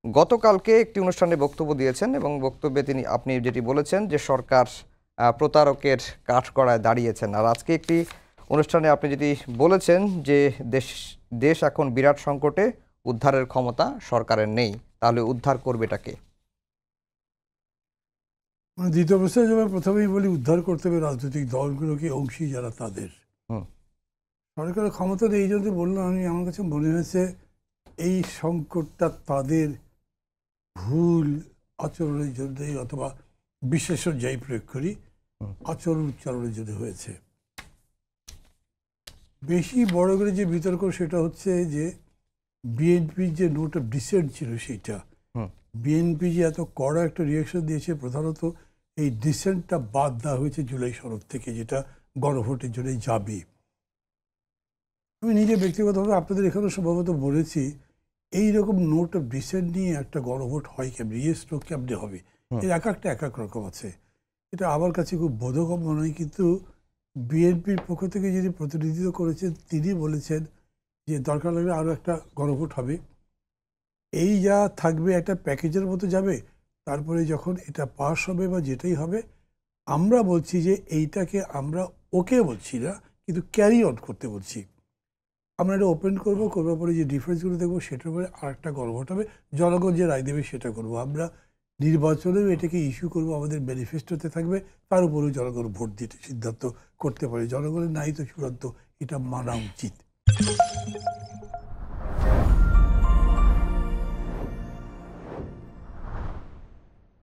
গতকালকে একটি অনুষ্ঠানে বক্তব্য দিয়েছেন এবং বক্তব্যে আপনি যেটি বলেছেন যে সরকার প্রতারকের কাঠগড়ায় দাঁড়িয়েছেন। আর আজকে একটি অনুষ্ঠানে আপনি যেটি বলেছেন যে দেশ দেশ এখন বিরাট সংকটে, উদ্ধারের ক্ষমতা সরকারের নেই, তাহলে উদ্ধার করবেটাকে? দ্বিতীয় অবস্থায় যখন প্রথমেই বলি উদ্ধার করতে হবে রাজনৈতিক দলগুলোকে, অংশী যারা তাদের। সরকারের ক্ষমতা নেই, এই জন্য বললাম আমি, আমার কাছে মনে হয়েছে এই সংকটটা তাদের ভুল আচরণের জন্যই, অথবা বিশেষণ যাই প্রয়োগ করি, আচরণ উচ্চারণের জন্য হয়েছে। বেশি বড় করে যে বিতর্ক সেটা হচ্ছে যে বিএনপির যে নোট অফ ডিসেন্ট ছিল সেইটা, বিএনপি যে এত কড়া একটা রিয়াকশন দিয়েছে, প্রধানত এই ডিসেন্টটা বাদ দেওয়া হয়েছে জুলাই সনদ থেকে, যেটা গণভোটের জন্য যাবে। আমি নিজে ব্যক্তিগতভাবে আপনাদের এখানে সম্ভবত বলেছি, এইরকম নোট অফ ডিসেন্ট নিয়ে একটা গণভোট হয় কেমনি, ইয়েস নো কেমনি হবে, এর এক একটা এক এক রকম আছে। এটা আমার কাছে খুব বোধগম্য নয়, কিন্তু বিএনপির পক্ষ থেকে যিনি প্রতিনিধিত্ব করেছেন তিনি বলেছেন যে দরকার লাগলে আরও একটা গণভোট হবে, এই যা থাকবে একটা প্যাকেজের মতো যাবে, তারপরে যখন এটা পাস হবে বা যেটাই হবে, আমরা বলছি যে এইটাকে আমরা ওকে বলছি না, কিন্তু ক্যারি অন করতে বলছি। আমরা এটা ওপেন করবো, করবার পরে যে ডিফারেন্সগুলো দেখবো সেটার উপরে আরেকটা গণভোট হবে, জনগণ যে রায় দেবে সেটা করবো। আমরা নির্বাচনেও এটাকে ইস্যু করবো, আমাদের ম্যানিফেস্টোতে থাকবে, তার উপরেও জনগণ ভোট দিতে সিদ্ধান্ত করতে পারে। জনগণের নাই তো চূড়ান্ত, এটা মানা উচিত।